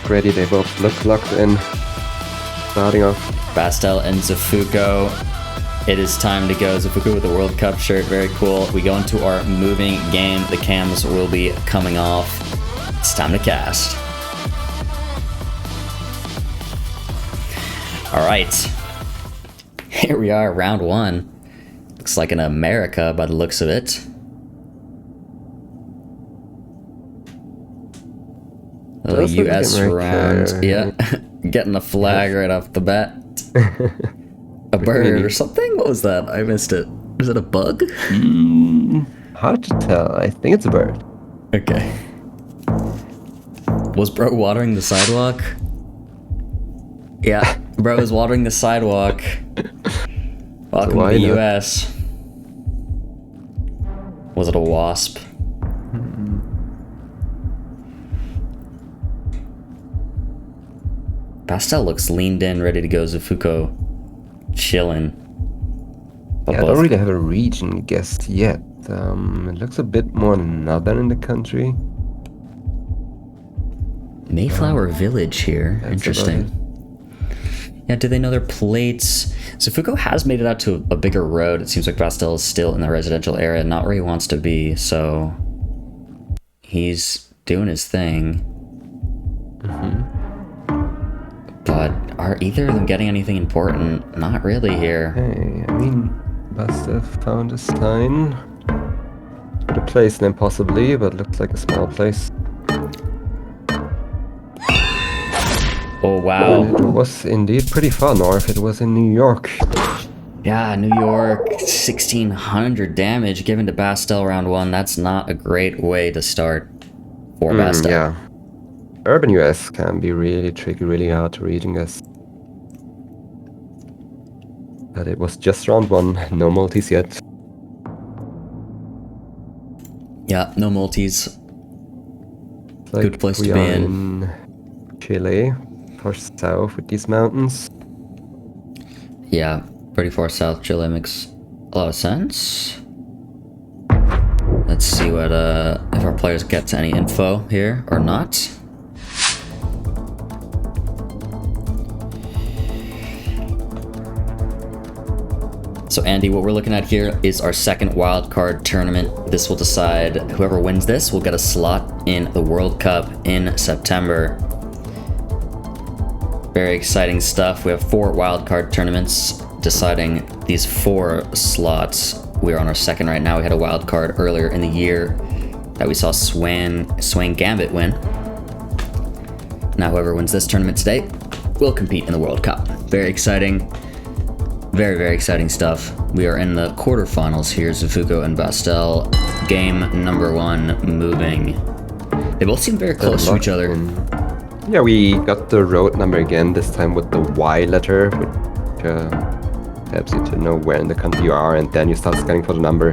look ready. They both look locked in. Starting off. Bastel and Zifuko. It is time to go. Zifuko with the World Cup shirt. Very cool. We go into our moving game. The cams will be coming off. It's time to cast. All right. Here we are, round one. Looks like in America by the looks of it. Little US round. Yeah. Getting a flag right off the bat. A bird or something? What was that? I missed it. Was it a bug? Hard to tell. I think it's a bird. Okay. Was bro watering the sidewalk? Yeah, bro was watering the sidewalk. Welcome to the US. Was it a wasp? Bastel looks leaned in, ready to go. Zifuko chilling. But yeah, I don't really have a region guessed yet. It looks a bit more northern in the country. Mayflower Village here. Interesting. Yeah, do they know their plates? Zifuko has made it out to a bigger road. It seems like Bastel is still in the residential area, not where he wants to be, so he's doing his thing. But are either of them getting anything important? Not really here. Hey, I mean, Bastel found a sign. Put a place name possibly, but looks like a small place. Oh, wow. Well, it was indeed pretty far north. It was in New York. Yeah, New York, 1,600 damage given to Bastel round one. That's not a great way to start for Bastel. Yeah. Urban US can be really tricky, really hard to read, I guess. But it was just round one. No multis yet. Yeah, no multis. Like good place to be in Chile. Far south with these mountains. Yeah, pretty far south. Chile makes a lot of sense. Let's see what if our players get to any info here or not. So Andy, what we're looking at here is our second wildcard tournament. This will decide whoever wins this will get a slot in the World Cup in September. Very exciting stuff. We have 4 wildcard tournaments deciding these 4 slots. We are on our second right now. We had a wildcard earlier in the year that we saw Swain Gambit win. Now whoever wins this tournament today will compete in the World Cup. Very exciting. Very, very exciting stuff. We are in the quarterfinals here. Zifuko and Bastel. Game number 1 moving. They both seem very close to each other. Yeah, we got the road number again, this time with the Y letter, which helps you to know where in the country you are, and then you start scanning for the number.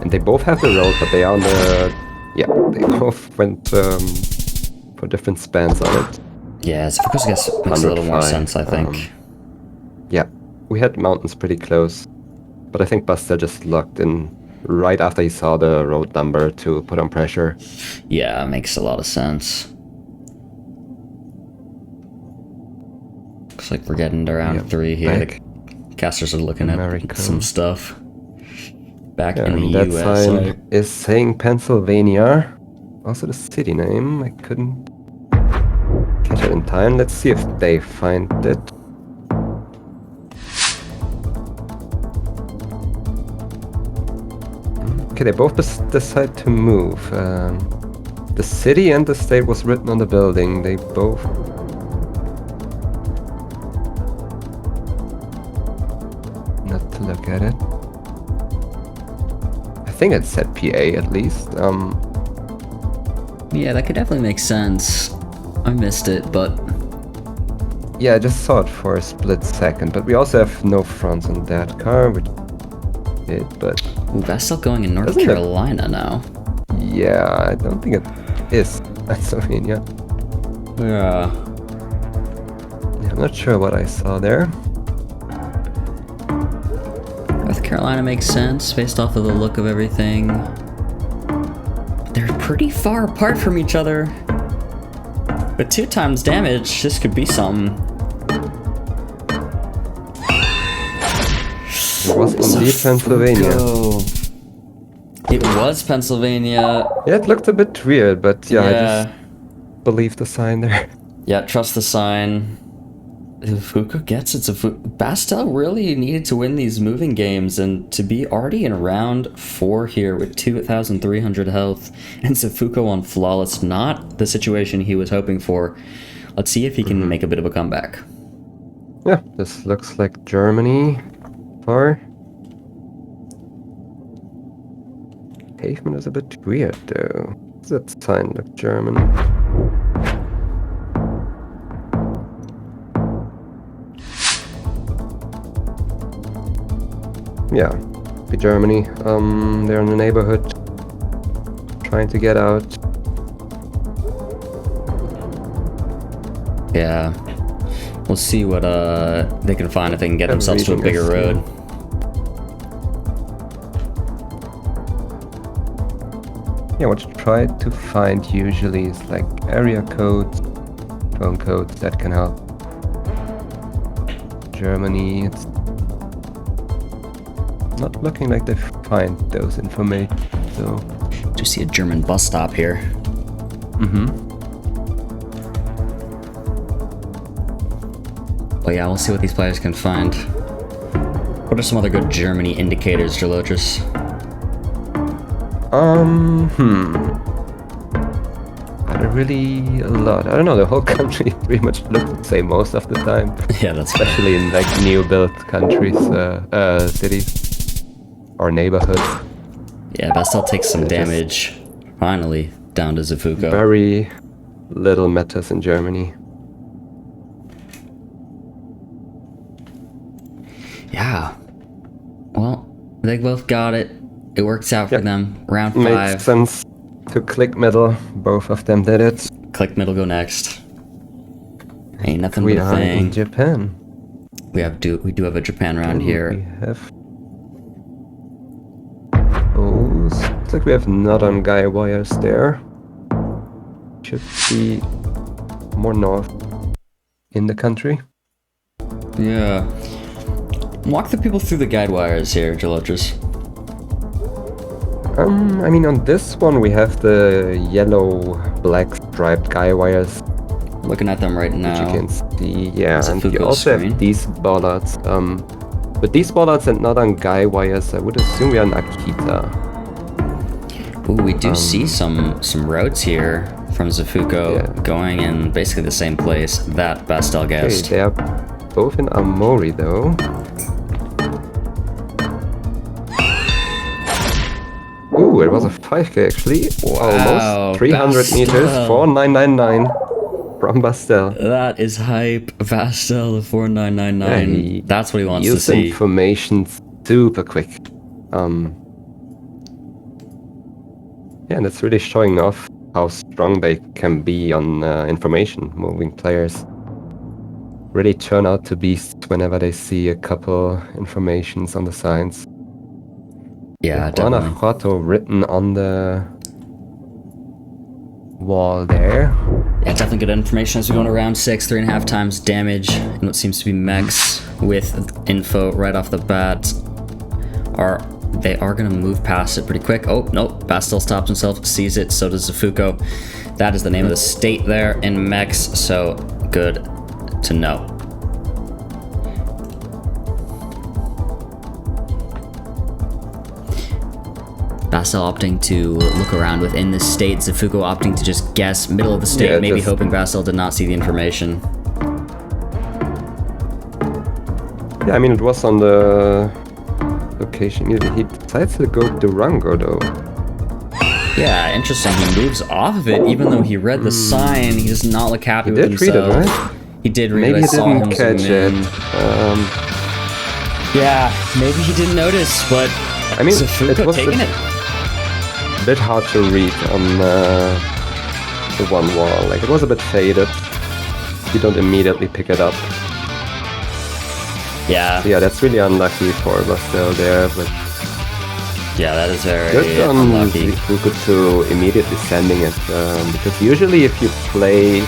And they both have the road, but they are on the... Yeah, they both went for different spans on it. Yeah, Zifuko's guess makes a little more sense, I think. Yeah, we had mountains pretty close, but I think Bastel just locked in right after he saw the road number to put on pressure. Yeah, makes a lot of sense. Looks like we're getting to round 3 here. The casters are looking at some stuff. Back in the that US. Sign is saying Pennsylvania. Also the city name. I couldn't catch it in time. Let's see if they find it. Okay, they both decide to move. The city and the state was written on the building. They both... Not to look at it. I think it said PA at least. Yeah, that could definitely make sense. I missed it, but... Yeah, I just saw it for a split second, but we also have no fronts on that car, which did, but... Ooh, Bastel going in North Carolina now. Yeah, I don't think it is Pennsylvania. Yeah. I'm not sure what I saw there. North Carolina makes sense based off of the look of everything. But they're pretty far apart from each other. With 2 times damage, this could be something. It was indeed Pennsylvania. It was Pennsylvania. Yeah, it looked a bit weird, but yeah, I Yeah. just believe the sign there. Yeah, trust the sign. Zifuko gets it. Bastel really needed to win these moving games, and to be already in round 4 here with 2,300 health and Zifuko on flawless, not the situation he was hoping for. Let's see if he can make a bit of a comeback. Yeah, this looks like Germany. Far. Pavement is a bit weird though. Does that sign look German? Yeah, be Germany. They're in the neighborhood, trying to get out. Yeah. We'll see what they can find if they can get themselves to a bigger road. Yeah, what you try to find usually is like area codes, phone codes that can help. Germany, it's not looking like they find those information, so... Do you see a German bus stop here? Well, yeah, we'll see what these players can find. What are some other good Germany indicators, Geoguessr? Not really a lot. I don't know, the whole country pretty much looks the same most of the time. Yeah, that's Especially in like new built countries, cities, or neighborhoods. Yeah, Bastel takes some damage. Finally, down to Zifuko. Very little matters in Germany. Yeah. Well, they both got it. It works out for them. Round 5. Makes sense to click middle. Both of them did it. Click middle, go next. Ain't nothing We but a are thing. in Japan. We do have a Japan round here. We have... Oh, looks like we have not on guy wires there. Should be more north in the country. Yeah. Walk the people through the guide wires here, Geoguessr. I mean, on this one we have the yellow-black striped guy wires. Looking at them right now. Which you can see, yeah, and you Zifuko's also screen. have these bollards. With these bollards and not on guy wires, I would assume we are on Akita. Ooh, we do see some roads here from Zifuko going in basically the same place that Bastel Okay, guessed. they are both in Amori though. Ooh, it was a 5k actually. Wow, Almost 300 Bastel. meters, 4999 from Bastel. That is hype. Bastel, the 4999. Yeah, That's what he wants to use see. information super quick. Yeah, and it's really showing off how strong they can be on information, moving players. Really turn out to beasts whenever they see a couple informations on the signs. Yeah, definitely. Guanajuato written on the wall there. Yeah, definitely good information as we go into round 6. 3.5 times damage and what seems to be mechs with info right off the bat. They are going to move past it pretty quick. Oh, nope. Bastel stops himself, sees it. So does Zifuko. That is the name of the state there in mechs. So good to know. Bastel opting to look around within the state. Zifuko opting to just guess middle of the state, Yeah, maybe just- hoping Bastel did not see the information. Yeah, I mean, it was on the location. He decides to go Durango though. Yeah, interesting. He moves off of it, even though he read the sign. He does not look happy He with did read it, himself. right? He did read Maybe it. he I saw didn't him catch zoom it. in. Yeah, maybe he didn't notice, but I mean, Zifuko it was taking it. a bit hard to read on the one wall. Like, it was a bit faded. You don't immediately pick it up. Yeah, So yeah, that's really unlucky for Bastel there, but yeah, that is very good on unlucky. Zifuko to immediately sending it, because usually if you play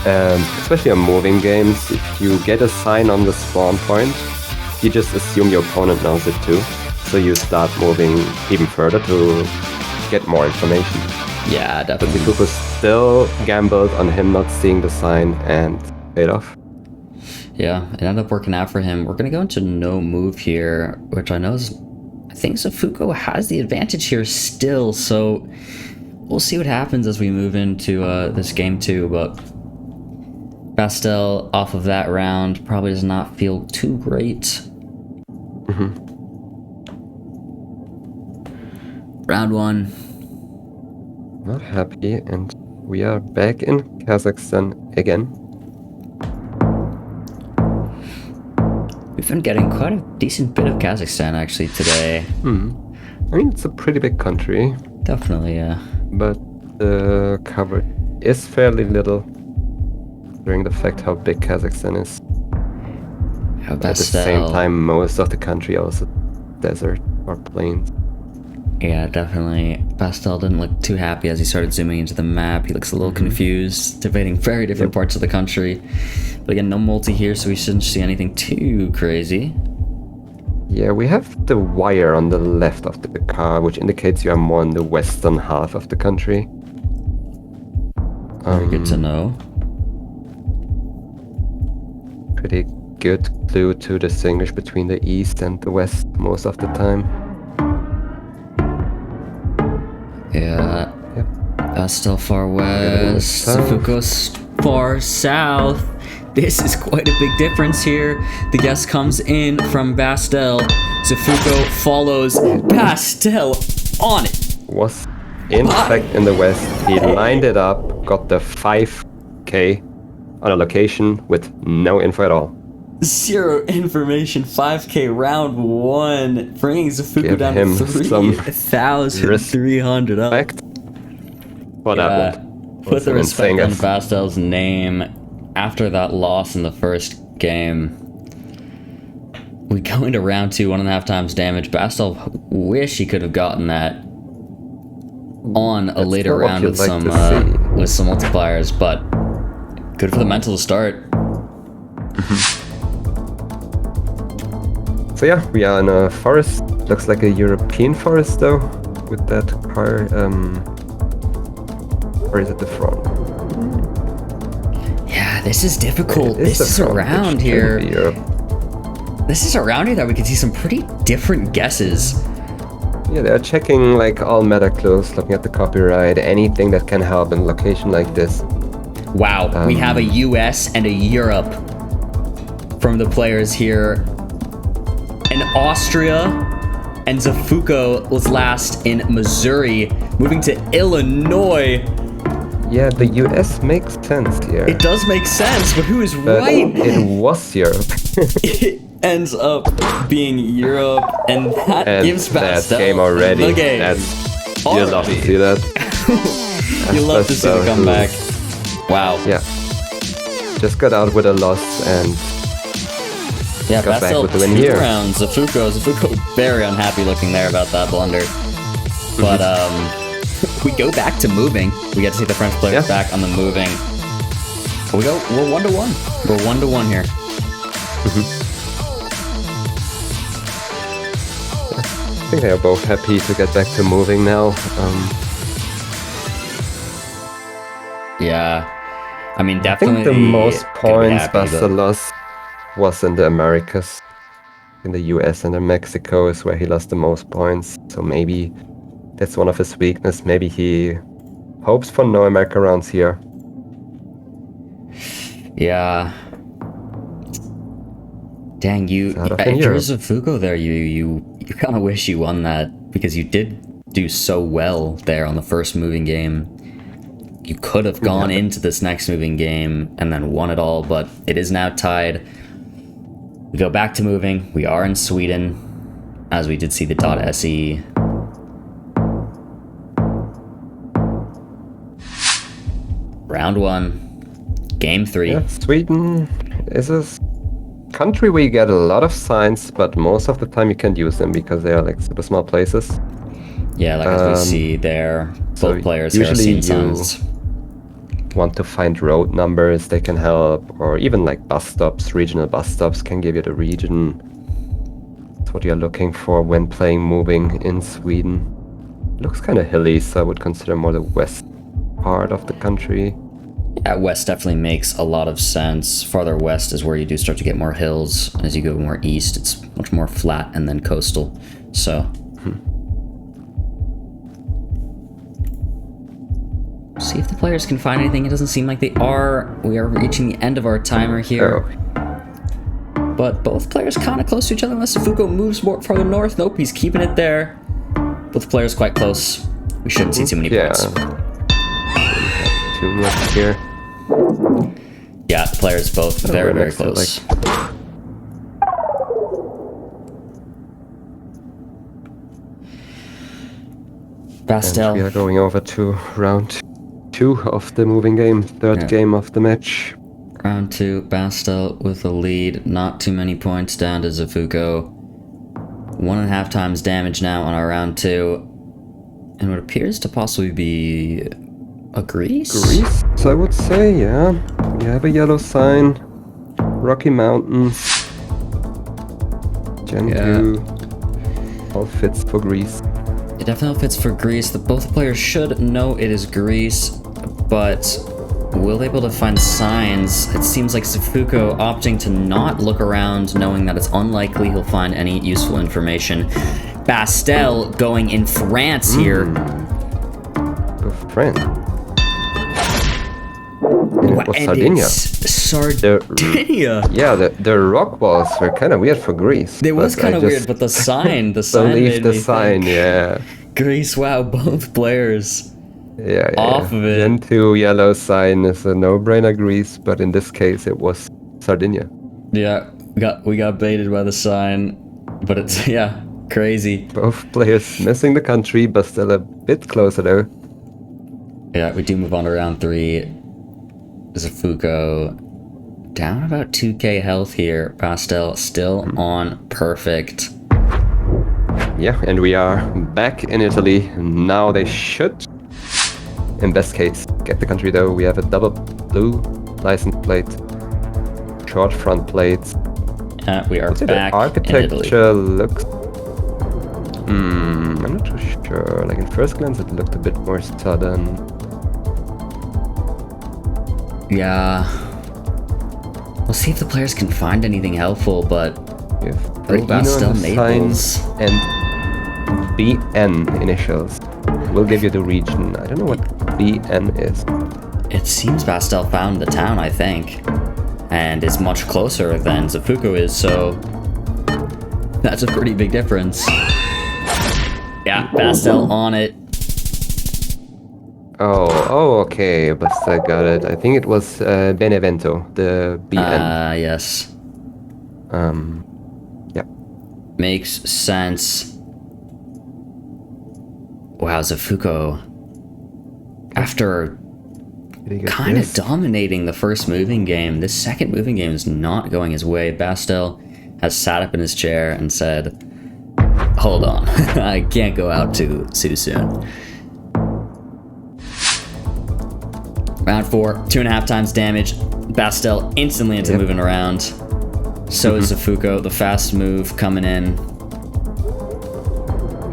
especially on moving games, if you get a sign on the spawn point, you just assume your opponent knows it too. So you start moving even further to get more information. Yeah, But definitely. Zifuko still gambled on him not seeing the sign and paid off. Yeah, it ended up working out for him. We're going to go into no move here, which I know is... I think Zifuko has the advantage here still, so we'll see what happens as we move into this game 2, but Bastel off of that round probably does not feel too great. Round 1. Not happy, and we are back in Kazakhstan again. We've been getting quite a decent bit of Kazakhstan actually today. I mean, it's a pretty big country, Definitely, yeah. but the coverage is fairly little, considering the fact how big Kazakhstan is. How At the same time, most of the country also desert or plains. Yeah, definitely. Bastel didn't look too happy as he started zooming into the map. He looks a little confused, debating very different parts of the country. But again, no multi here, so we shouldn't see anything too crazy. Yeah, we have the wire on the left of the car, which indicates you are more in the western half of the country. Very good to know. Pretty good clue to distinguish between the east and the west most of the time. Yeah. Yep. Bastel far west, Zifuko's far south. This is quite a big difference here. The guess comes in from Bastel. Zifuko follows Bastel on it. Was in fact in the west. He lined it up, got the 5k on a location with no info at all. Zero information. 5k round 1, bringing Zifuko Give down him to some 3,300 up. Respect for that one. Put the an respect insane on guess. Bastel's name. After that loss in the first game, we go into round 2, 1.5 times damage. Bastel wish he could have gotten that on a later not what round you'd with like some to see. with some multipliers, but good for the mental to start. So yeah, we are in a forest. Looks like a European forest though, with that car. Or is it the front? Yeah, this is difficult. It This the is front. around It shouldn't here. be Europe. This is around here that we can see some pretty different guesses. Yeah, they're checking like all meta clues, looking at the copyright, anything that can help in a location like this. Wow, we have a US and a Europe from the players here. And Austria and Zifuko was last in Missouri, moving to Illinois. Yeah, the US makes sense here. It does make sense, but who is But right? it was Europe. It ends up being Europe, and that And gives that Bastel game already. the game. That's, you love to see that. You love to see the Bastel, comeback. Wow. Yeah. Just got out with a loss and Yeah, got back Bastel with the win 2 here. rounds. Zifuko very unhappy looking there about that blunder. But we go back to moving. We get to see the French players back on the moving. We're 1-1. We're 1-1 here. I think they are both happy to get back to moving now. Yeah. I mean, I definitely. think the most points happy, Bastel lost was in the Americas. In the US and in Mexico is where he lost the most points. So maybe that's one of his weakness. Maybe he hopes for no America rounds here. Yeah. Dang, It's out of if you're Europe. Zifuko there, you kind of wish you won that, because you did do so well there on the first moving game. You could have gone into this next moving game and then won it all, but it is now tied. We go back to moving. We are in Sweden, as we did see the .se. Round 1, game 3. Yeah, Sweden is a country where you get a lot of signs, but most of the time you can't use them because they are like super small places. Yeah, like as we see there, so both players here are usually seeing you- signs. want to find road numbers, they can help, or even like bus stops, regional bus stops can give you the region. That's what you're looking for when playing moving in Sweden. Looks kind of hilly, so I would consider more the west part of the country. Yeah, west definitely makes a lot of sense. Farther west is where you do start to get more hills. As you go more east, it's much more flat and then coastal. So... See if the players can find anything. It doesn't seem like they are. We are reaching the end of our timer here. Oh. But both players kind of close to each other unless Zifuko moves more farther north. Nope, he's keeping it there. Both players quite close. We shouldn't see too many points. Too much here. Yeah, the players both very, very close. Bastel. And we are going over to round 2 of the moving game, third game of the match. Round 2, Bastel with the lead. Not too many points down to Zifuko. 1.5 times damage now on our round 2. And what appears to possibly be a Greece? Greece, I would say, yeah. We have a yellow sign. Rocky Mountains. Gen 2. All fits for Greece. It definitely fits for Greece. Both players should know it is Greece, but will they be able to find signs? It seems like Zifuko opting to not look around, knowing that it's unlikely he'll find any useful information. Bastel going in France here. Go France. It was Sardinia. Sardinia. Yeah, the rock walls were kind of weird for Greece. It was kind of weird, but the sign believe the sign, yeah. Greece, wow, both players. Yeah, off of it. Gen 2 yellow sign is a no-brainer Greece, but in this case it was Sardinia. Yeah, we got baited by the sign, but it's crazy. Both players missing the country, but still a bit closer though. Yeah, we do move on to round 3. Zifuko down about 2k health here. Bastel still on perfect. Yeah, and we are back in Italy. Now they should, in best case, get the country though. We have a double blue license plate, short front plates. We are back the architecture in Italy. Looks... I'm not too sure. Like in first glance it looked a bit more southern. Yeah. We'll see if the players can find anything helpful, but... Bastel Naples and BN initials will give you the region. I don't know what BN is. It seems Bastel found the town, I think. And is much closer than Zifuko is, so... That's a pretty big difference. Yeah, Bastel on it. Oh, okay, Bastel got it. I think it was Benevento, the BN. Yes. Yeah. Makes sense. Wow, Zifuko, after kind of dominating the first moving game, this second moving game is not going his way. Bastel has sat up in his chair and said, hold on, I can't go out too soon. Round 4, 2.5 times damage. Bastel instantly into moving around. So is Zifuko, the fast move coming in.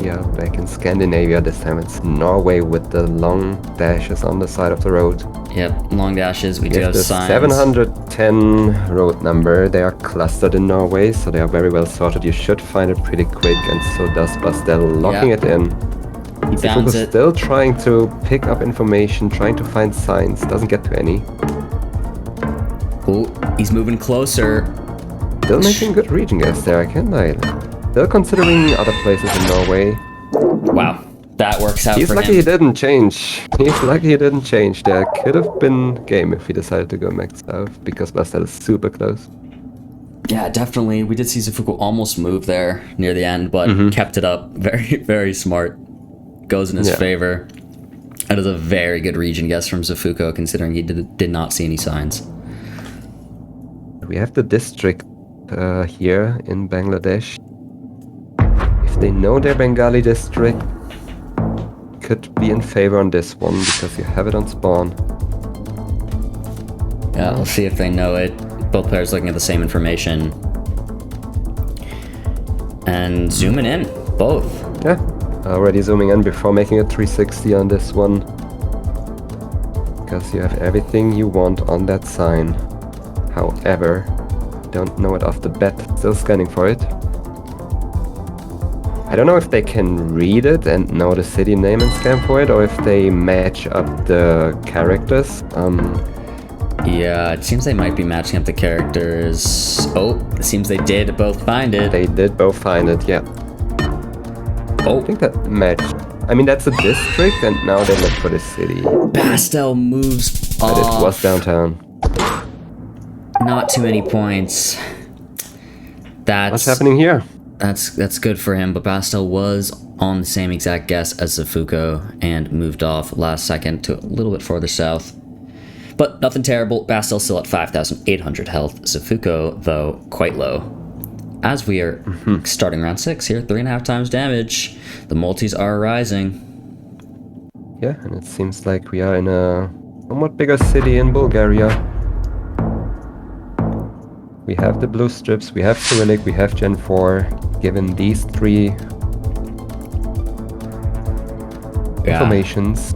Yeah, back in Scandinavia this time. It's Norway with the long dashes on the side of the road. Yep, long dashes. We do have the signs. 710 road number. They are clustered in Norway, so they are very well sorted. You should find it pretty quick, and so does Bastel, locking it in. He found it. Still trying to pick up information, trying to find signs. Doesn't get to any. Oh, he's moving closer. Still making good region guess there, I can't lie. Still considering other places in Norway. Wow, that works out for him. He's lucky he didn't change. He's lucky he didn't change. There could have been game if he decided to go max south, because Bastel is super close. Yeah, definitely. We did see Zifuko almost move there near the end, but kept it up. Very, very smart. Goes in his favor. That is a very good region guess from Zifuko, considering he did not see any signs. We have the district here in Bangladesh. If they know their Bengali district, could be in favor on this one, because you have it on spawn. Yeah, we'll see if they know it. Both players looking at the same information. And zooming in, both. Yeah, already zooming in before making a 360 on this one. Because you have everything you want on that sign. However, don't know it off the bat, still scanning for it. I don't know if they can read it and know the city name and scan for it, or if they match up the characters. Yeah, it seems they might be matching up the characters. Oh, it seems they did both find it. They did both find it, yeah. Oh, I think that matched. I mean, that's a district, and now they look for the city. Bastel moves But off. it was downtown. Not too many points. What's happening here? That's good for him, but Bastel was on the same exact guess as Zifuko and moved off last second to a little bit further south. But nothing terrible. Bastel still at 5,800 health. Zifuko, though, quite low. As we are starting round 6 here, 3.5 times damage. The multis are rising. Yeah, and it seems like we are in a somewhat bigger city in Bulgaria. We have the blue strips, we have Cyrillic, we have Gen 4. Given these 3 informations,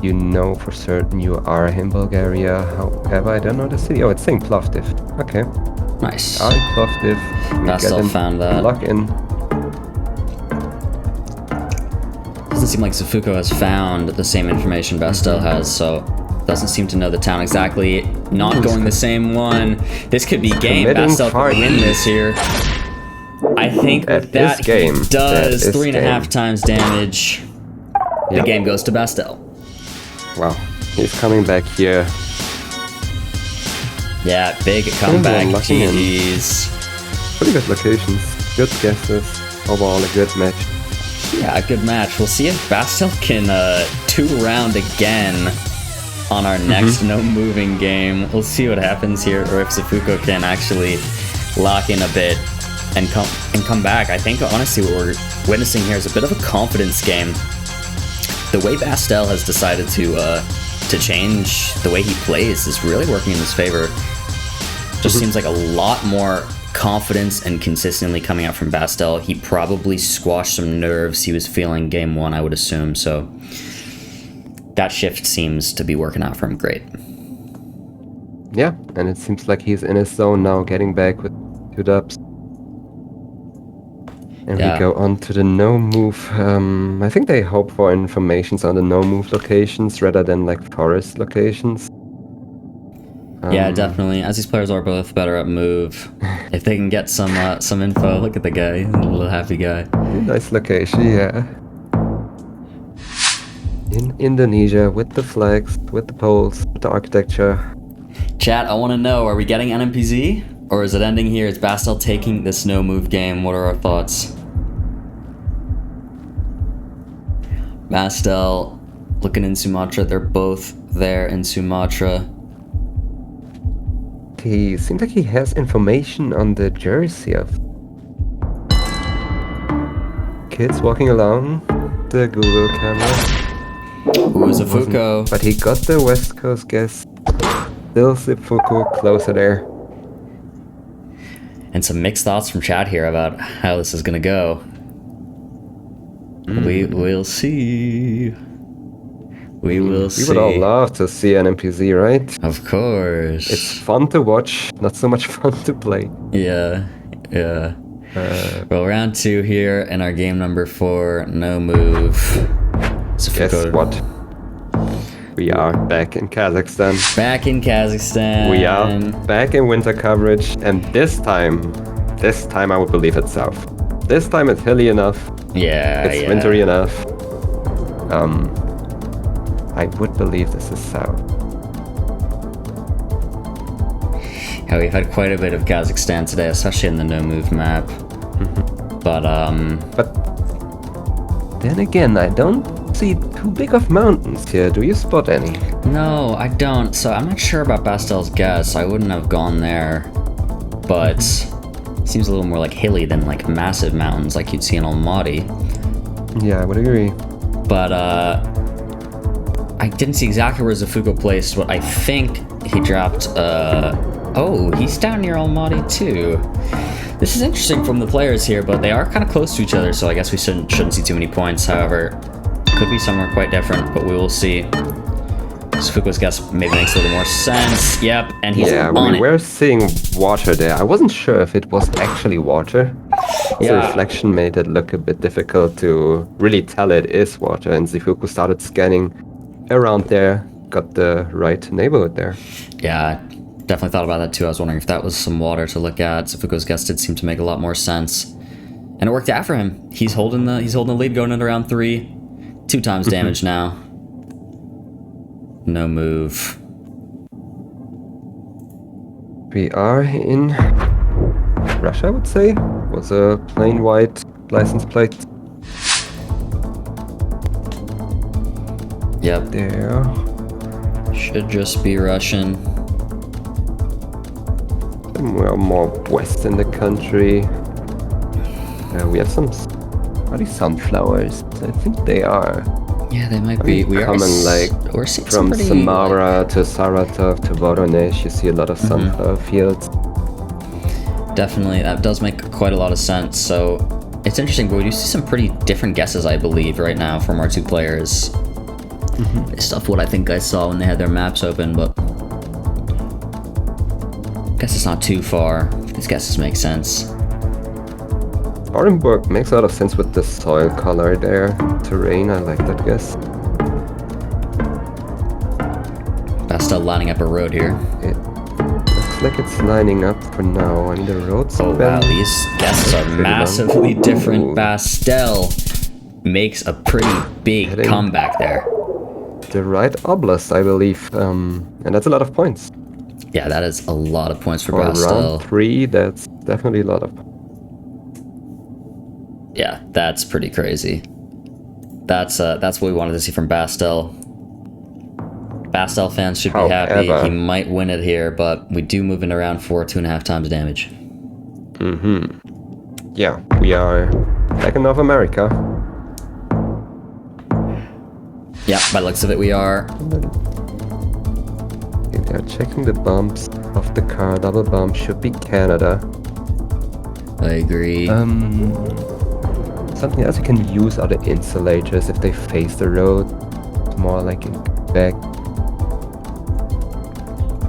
you know for certain you are in Bulgaria. However, I don't know the city. Oh, it's saying Plovdiv. Okay. Nice. Are in Plovdiv. We Bastel get in, found that. lock in. Doesn't seem like Zifuko has found the same information Bastel has, so doesn't seem to know the town exactly. Not going the same one. This could be game. Committing Bastel far could win this here. I think At with that this game, he does that is 3.5 game. times damage. The Yep. game goes to Bastel. Wow. He's coming back here. Yeah, big comeback. locking in. GG's. Pretty good locations. Good guesses. Overall, a good match. Yeah, good match. We'll see if Bastel can 2-round again on our next no moving game. We'll see what happens here, or if Zifuko can actually lock in a bit and come back. I think honestly what we're witnessing here is a bit of a confidence game. The way Bastel has decided to change the way he plays is really working in his favor. Just seems like a lot more confidence and consistently coming out from Bastel. He probably squashed some nerves he was feeling game 1, I would assume. So that shift seems to be working out for him great. Yeah, and it seems like he's in his zone now, getting back with 2 dubs. And Yeah. we go on to the no-move. I think they hope for informations on the no-move locations rather than like forest locations. Yeah, definitely. As these players are both better at move, if they can get some info. Look at the guy, a little happy guy. Nice location, yeah. In Indonesia, with the flags, with the poles, with the architecture. Chat, I want to know: are we getting NMPZ, or is it ending here? Is Bastel taking this no move game? What are our thoughts? Bastel looking in Sumatra. They're both there in Sumatra. He seems like he has information on the jersey of kids walking along the Google camera. Ooh, Zifuko. But he got the West Coast guess. Still Zifuko closer there. And some mixed thoughts from chat here about how this is gonna go. We'll see. We will see. We would all love to see an NPC, right? Of course. It's fun to watch, not so much fun to play. Yeah. Well, round 2 here, and our game number 4, no move. Guess what? We are back in Kazakhstan. Back in Kazakhstan. We are back in winter coverage, and this time I would believe it's south. This time it's hilly enough. Yeah, It's wintry enough. I would believe this is south. Yeah, we've had quite a bit of Kazakhstan today, especially in the no-move map. But then again, I don't see too big of mountains here. Do you spot any? no, I don't. So I'm not sure about Bastel's guess. I wouldn't have gone there. But seems a little more like hilly than like massive mountains like you'd see in Almaty. Yeah, I would agree. But I didn't see exactly where Zifuko placed, but I think he dropped, oh, he's down near Almaty too. This is interesting from the players here, but they are kind of close to each other, so I guess we shouldn't see too many points. However, could be somewhere quite different, but we will see. Zifuko's guess maybe makes a little more sense. Yep, and he's on it. We're seeing water there. I wasn't sure if it was actually water. The reflection made it look a bit difficult to really tell it is water, and Zifuko started scanning around there, got the right neighborhood there. Yeah, definitely thought about that too. I was wondering if that was some water to look at. Zifuko's guess did seem to make a lot more sense, and it worked out for him. He's holding the lead going into round 3. 2 times damage now. No move. We are in Russia, I would say. Was a plain white license plate. Yep. There. Should just be Russian. Somewhere more west in the country. We have some... Are these sunflowers? I think they are. Yeah, they might be. We are we're seeing from Samara to Saratov to Voronezh, you see a lot of sunflower fields. Definitely, that does make quite a lot of sense. So it's interesting, but we do see some pretty different guesses, I believe, right now from our 2 players. Based off what I think I saw when they had their maps open, but I guess it's not too far. These guesses make sense. Orenburg makes a lot of sense with the soil color there. Terrain, I like that guess. Bastel lining up a road here. It looks like it's lining up for now. I mean, the road's Oh wow, these guesses are massively different. Bastel makes a pretty big comeback there. The right oblast, I believe. And that's a lot of points. Yeah, that is a lot of points for For Bastel. round 3, that's definitely a lot of points. Yeah, that's pretty crazy. That's what we wanted to see from Bastel. Bastel fans should be happy. He might win it here, but we do move into round 4, 2.5 times damage. Yeah, we are back in North America. Yeah, by the looks of it, we are. Okay, they are checking the bumps of the car. Double bump should be Canada. I agree. Something else you can use are the insulators if they face the road. It's more like in Quebec.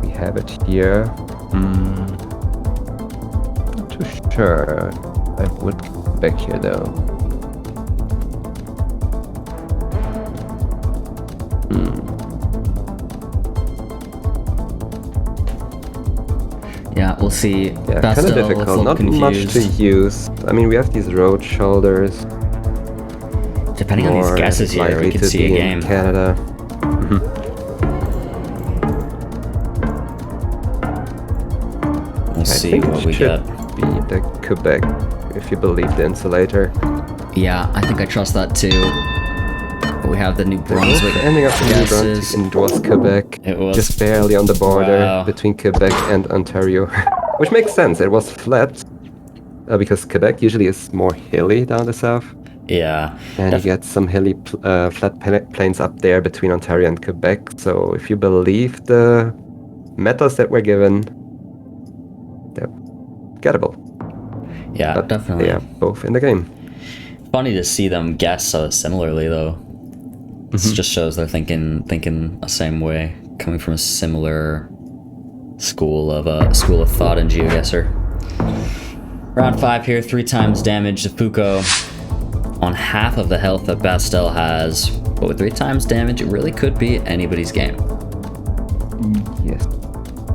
We have it here. Not too sure. I would go back here though. Yeah, we'll see. Yeah, kind of difficult. Not much to use. I mean, we have these road shoulders. Depending on these guesses here, we could see a game. Canada. We'll see what we get. Be the Quebec, if you believe the insulator. Yeah, I think I trust that too. But we have the New Brunswick ending up in New guesses. Brunswick, and it was Quebec. It was just barely on the border between Quebec and Ontario, which makes sense. It was flat because Quebec usually is more hilly down the south. Yeah, and you get some hilly flat plains up there between Ontario and Quebec. So if you believe the metals that were given, they're gettable. Yeah, but definitely. They are both in the game. Funny to see them guess so similarly, though. This just shows they're thinking the same way, coming from a similar school of thought in Geoguessr. Round 5 here, 3 times damage. Zifuko on half of the health that Bastel has, but with 3 times damage, it really could be anybody's game. Yes,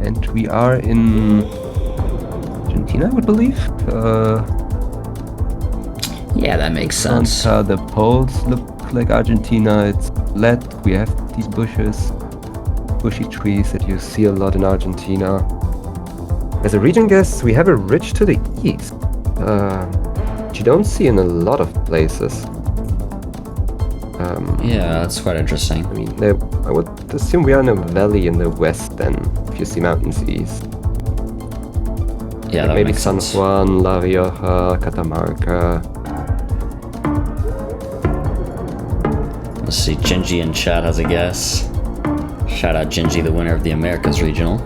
and we are in Argentina, I would believe. Yeah, that makes sense. The poles look like Argentina. It's flat. We have these bushy trees that you see a lot in Argentina. As a region guess, we have a ridge to the east, which you don't see in a lot of places. Yeah, that's quite interesting. I mean, I would assume we are in a valley in the west then, if you see mountains east. Yeah, like that maybe makes San sense. Juan, La Rioja, Catamarca. Let's see, Genji in chat has a guess. Shout out Gingy, the winner of the Americas Regional.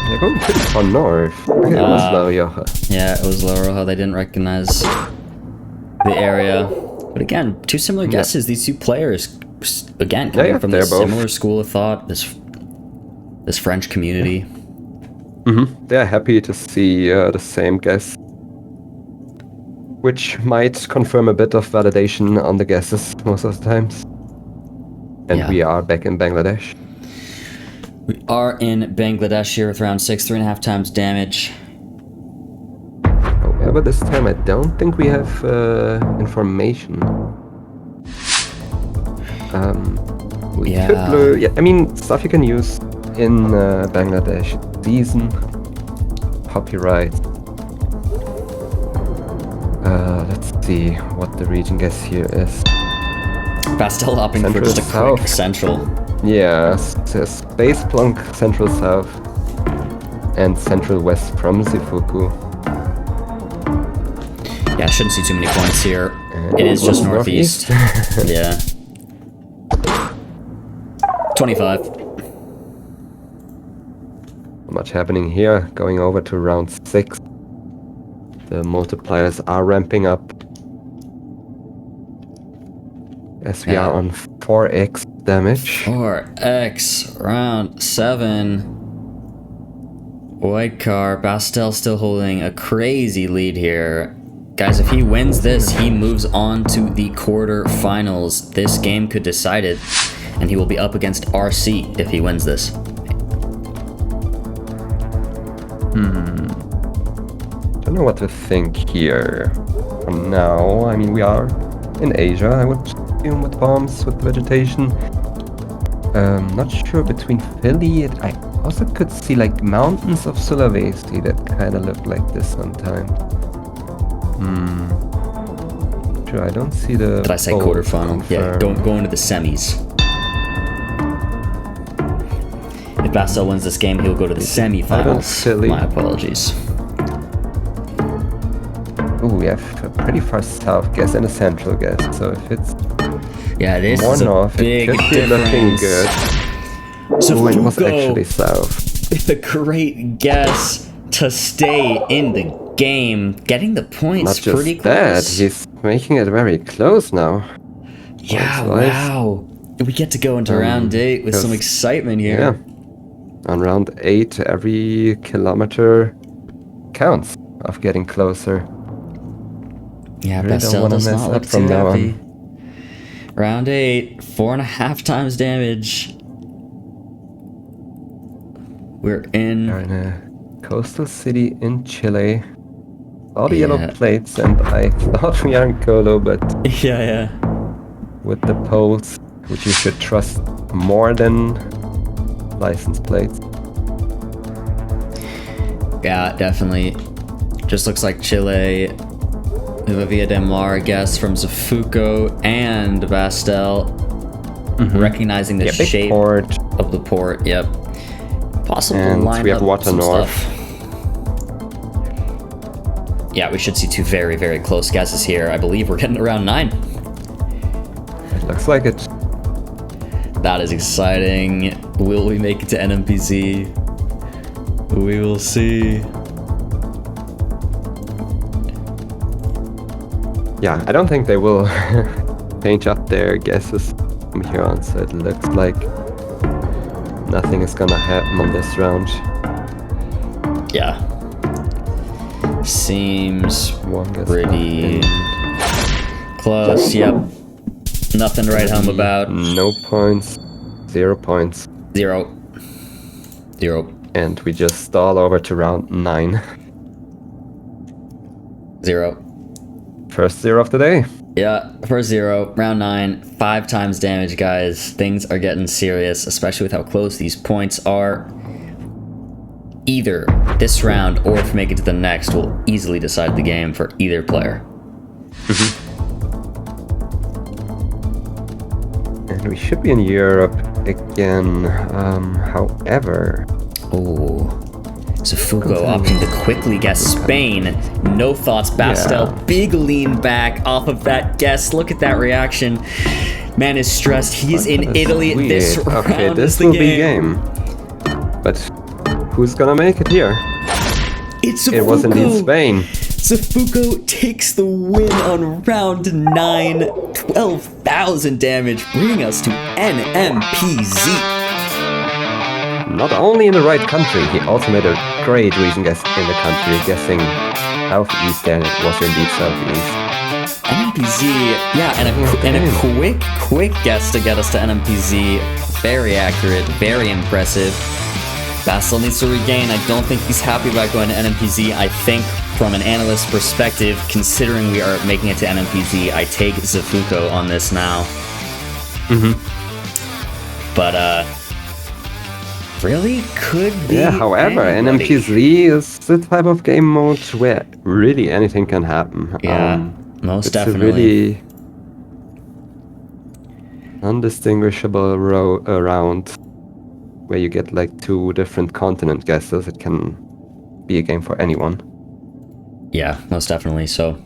They're going pretty far north. Okay, it was low, Yoha. Yeah, it was Low Roja. They didn't recognize the area. But again, two similar guesses. These two players, again, coming from this similar school of thought, this French community. They're happy to see the same guess, which might confirm a bit of validation on the guesses most of the times. And we are back in Bangladesh. We are in Bangladesh here with round 6, 3.5 times damage. However, this time I don't think we have information. We could learn, I mean, stuff you can use in Bangladesh. Season, copyright. Let's see what the region guess here is. Bastel opting for just a quick central. Yeah, Space Plunk Central South and Central West from Zifuko. Yeah, I shouldn't see too many points here. It is just northeast. Yeah. 25. Not much happening here. Going over to round 6. The multipliers are ramping up. As we are on 4x damage. 4x, round 7. Wildcard, Bastel still holding a crazy lead here. Guys, if he wins this, he moves on to the quarterfinals. This game could decide it, and he will be up against RC if he wins this. Don't know what to think here. For now, I mean, we are in Asia, I would assume, with bombs, with vegetation. Not sure between Philly. I also could see like mountains of Sulawesi that kind of look like this sometimes. Sure, I don't see the. Did I say quarterfinal? Yeah, going to the semis. If Bastel wins this game, he'll go to the semifinals. My apologies. Ooh, we have a pretty far south guess and a central guess. So if it's this more is north, a big it could be looking good. So it was actually south. With a great guess to stay in the game, getting the points Not just pretty that, close. he's making it very close now. Yeah, wow. We get to go into round 8 with some excitement here. Yeah. On round 8, every kilometer counts of getting closer. Yeah, Really Bastel does not look too now happy. Round 8, 4.5 times damage. We're in a coastal city in Chile. All the yellow plates, and I thought we are in Colo, but yeah. With the poles, which you should trust more than license plates. Yeah, definitely. Just looks like Chile. We have a Via del Mar guess from Zifuko and Bastel. Recognizing the shape of the port. Yep. Possible and line we have water north. Stuff. Yeah, we should see two very, very close guesses here. I believe we're getting around 9. It looks like it. That is exciting. Will we make it to NMPC? We will see. Yeah, I don't think they will change up their guesses from here on, so it looks like nothing is gonna happen on this round. Yeah. Seems pretty close. Yep. Nothing to write home about. No points. 0 points. 0. And we just stall over to round 9. 0. First 0 of the day. Yeah, first 0. Round 9. 5 times damage, guys. Things are getting serious, especially with how close these points are. Either this round or if we make it to the next will easily decide the game for either player. And we should be in Europe again. However... Oh. Zifuko opting to quickly guess Spain. No thoughts. Bastel, big lean back off of that guess. Look at that reaction. Man is stressed. He's in Italy. Weird. This round okay, this is the will game. be game. But who's gonna make it here? It's Zifuko. It was indeed Spain. Zifuko takes the win on round 9. 12,000 damage, bringing us to NMPZ. Not only in the right country, he also made a great recent guess in the country, guessing southeast, and it was indeed southeast. NMPZ, yeah, and a quick guess to get us to NMPZ. Very accurate, very impressive. Bastel needs to regain. I don't think he's happy about going to NMPZ. I think from an analyst perspective, considering we are making it to NMPZ, I take Zifuko on this now. But, really could be. Yeah, however, anybody. NMPZ is the type of game mode where really anything can happen. Yeah, most it's definitely. A really undistinguishable round where you get like 2 different continent guesses. It can be a game for anyone. Yeah, most definitely. So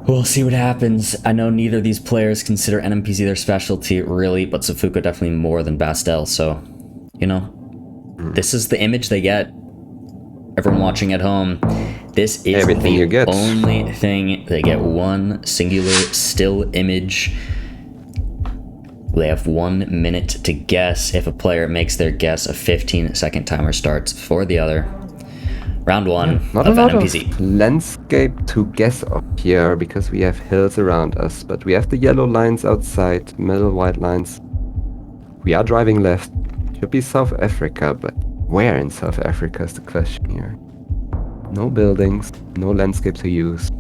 we'll see what happens. I know neither of these players consider NMPZ their specialty, really, but Zifuko definitely more than Bastel. So, you know, this is the image they get. Everyone watching at home, this is everything the you get. only thing. They get one singular still image. They have 1 minute to guess. If a player makes their guess, a 15-second timer starts for the other. Round 1 Not of a lot NMPZ. of landscape to guess up here because we have hills around us, but we have the yellow lines outside, middle white lines. We are driving left. Should be South Africa, but where in South Africa is the question here. No buildings, no landscape to use.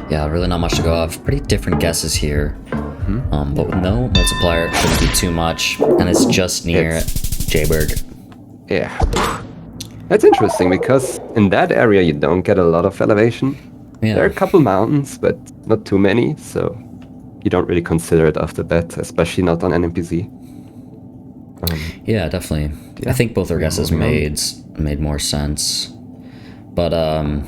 Yeah, really not much to go off. Pretty different guesses here. But with no multiplier, shouldn't be too much. And it's just near Jayberg. Yeah. That's interesting because in that area you don't get a lot of elevation. Yeah. There are a couple mountains, but not too many, so you don't really consider it off the bat, especially not on NMPZ. Yeah, definitely. Yeah. I think both our guesses made more sense. But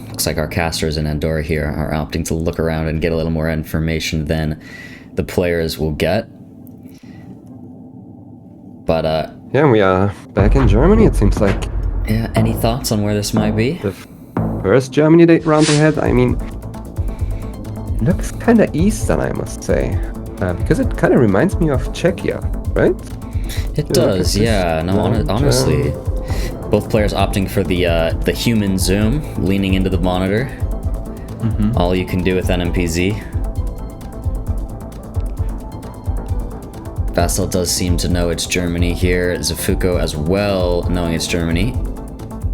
looks like our casters in Andorra here are opting to look around and get a little more information than the players will get. But yeah, we are back in Germany, it seems like. yeah, any thoughts on where this might be? The first Germany round they had, I mean, it looks kind of eastern, I must say. Because it kind of reminds me of Czechia, right? It does, yeah. No, honestly. Both players opting for the human zoom, leaning into the monitor. All you can do with NMPZ. Bastel does seem to know it's Germany here. Zifuko as well, knowing it's Germany.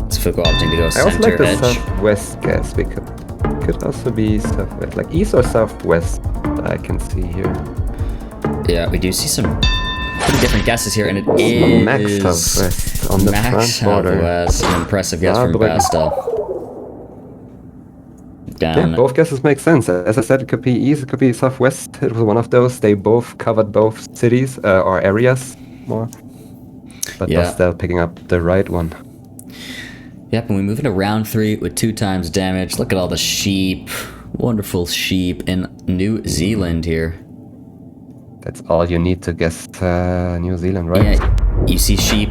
Zifuko opting to go I also like center the edge. southwest guess because it could also be southwest, like east or southwest. I can see here. Yeah, we do see some pretty different guesses here, and it is Max southwest on the Max front border. Southwest. An impressive guess from Saarbrücken. Bastel. Down. Yeah, both guesses make sense. As I said, it could be east, it could be southwest. It was one of those. They both covered both cities or areas more. But Yeah. Bastel picking up the right one. Yep, and we move into round 3 with 2 times damage. Look at all the sheep. Wonderful sheep in New Zealand here. That's all you need to guess New Zealand, right? Yeah, you see sheep,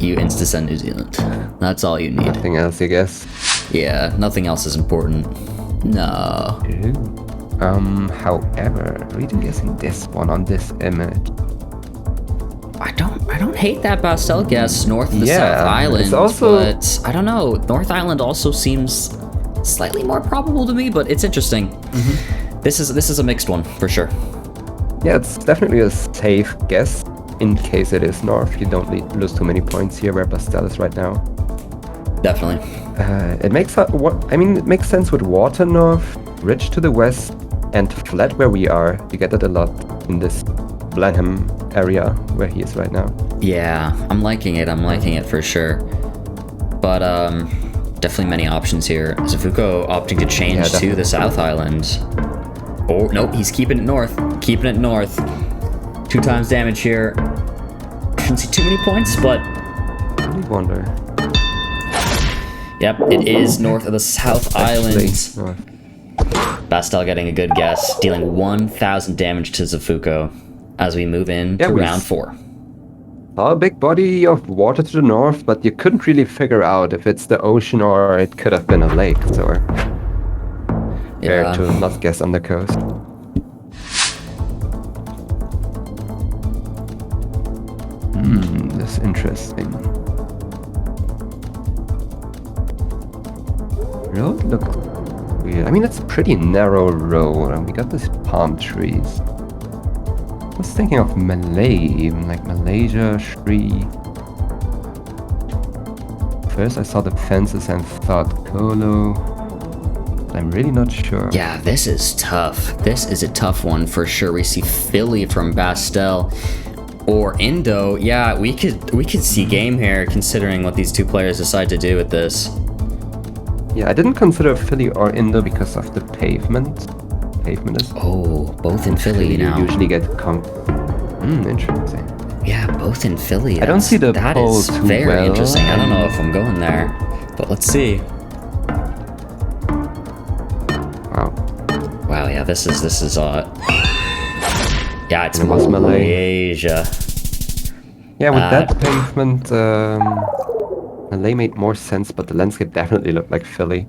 you insta-send New Zealand. That's all you need. Nothing else, you guess. Yeah, nothing else is important. No. However, really guessing this one on this image. I don't hate that Bastel guess north of the Yeah, South Island, it's also- but I don't know. North Island also seems slightly more probable to me, but it's interesting. This is a mixed one for sure. Yeah, it's definitely a safe guess in case it is north. You don't lose too many points here where Bastel is right now. Definitely. It makes it makes sense with water north, ridge to the west, and flat where we are. You get that a lot in this Blenheim area where he is right now. Yeah, I'm liking it for sure. But definitely many options here. Zifuko opting to change to the South Island. Oh, nope, he's keeping it north. 2 times damage here. Shouldn't see too many points, but really wonder. Yep, it is north of the South Actually, Island. north. Bastel getting a good guess, dealing 1,000 damage to Zifuko as we move in to round 4. Saw a big body of water to the north, but you couldn't really figure out if it's the ocean or it could have been a lake, so fair to not guess on the coast. That's interesting. Road looks weird. I mean, it's a pretty narrow road, and we got these palm trees. I was thinking of Malay, even like Malaysia, Sri. First I saw the fences and thought Kolo. But I'm really not sure. Yeah, this is tough. This is a tough one for sure. We see Philly from Bastel or Indo. Yeah, we could see game here considering what these two players decide to do with this. Yeah, I didn't consider Philly or Indo because of the pavement. Pavement is. Oh, both in Philly now. You usually get interesting. Yeah, both in Philly. I don't see the that pole is too very well. interesting. I don't know if I'm going there, but let's see. Wow. Wow, yeah, this is yeah, it's And it was Malay. Malaysia. Yeah, with that pavement, Malay made more sense, but the landscape definitely looked like Philly.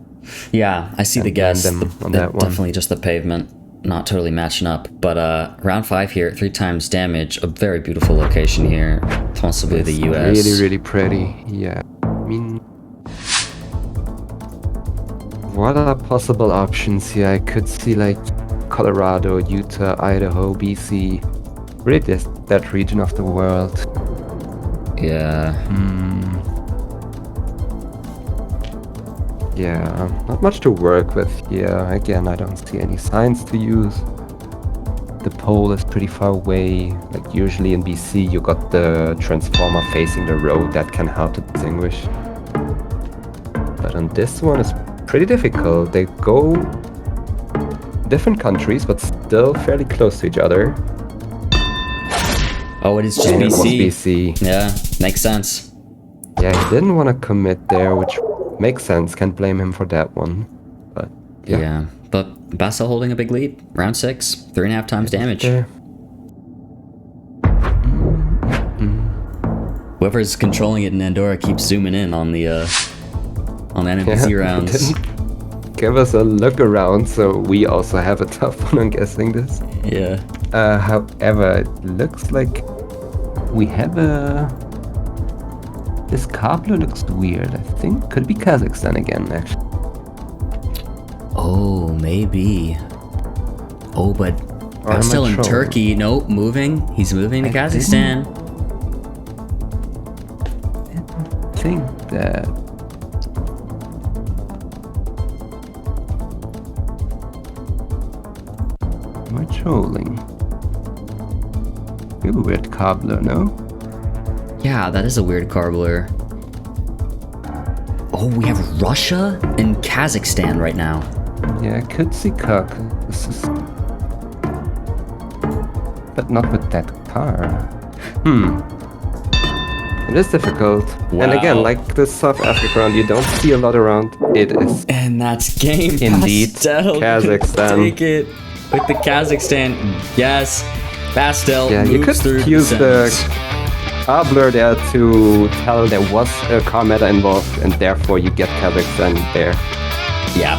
Yeah, I see the guess. Them on that one. Definitely just the pavement, not totally matching up. But round 5 here, 3 times damage. A very beautiful location here, possibly the US. Really, really pretty. Yeah. I mean, what are possible options here? I could see like Colorado, Utah, Idaho, BC. Really, that region of the world. Yeah. Yeah, not much to work with here. Again, I don't see any signs to use. The pole is pretty far away. Like usually in BC, you got the transformer facing the road that can help to distinguish. But on this one, it's pretty difficult. They go different countries, but still fairly close to each other. Oh, it is just And it was BC. BC. Yeah, makes sense. Yeah, he didn't want to commit there, which makes sense. Can't blame him for that one. But Yeah. But Basel holding a big lead. Round 6, 3.5 times damage. there. Whoever's controlling it in Andorra keeps zooming in on the NPC Yeah, rounds. didn't give us a look around, so we also have a tough one on guessing this. Yeah. However, it looks like we have this car blue looks weird. I think could be Kazakhstan again, actually. Oh, maybe. Oh, but Or am I Basel in trolling? Turkey. Nope, moving. He's moving to I Kazakhstan. I think that. Am I trolling? We have a weird car blue, no? Yeah, that is a weird car blur. Oh, we have Russia and Kazakhstan right now. Yeah, I could see Kirk. This is... But not with that car. It is difficult. And again, Wow. like the South Africa round, you don't see a lot around. It is And that's game. Indeed, Bastel. Kazakhstan. Take it with the Kazakhstan. Yes, Bastel Yeah, you moves could through use the semis. car blur there to tell there was a car meta involved, and therefore you get Kazakhstan there. Yeah,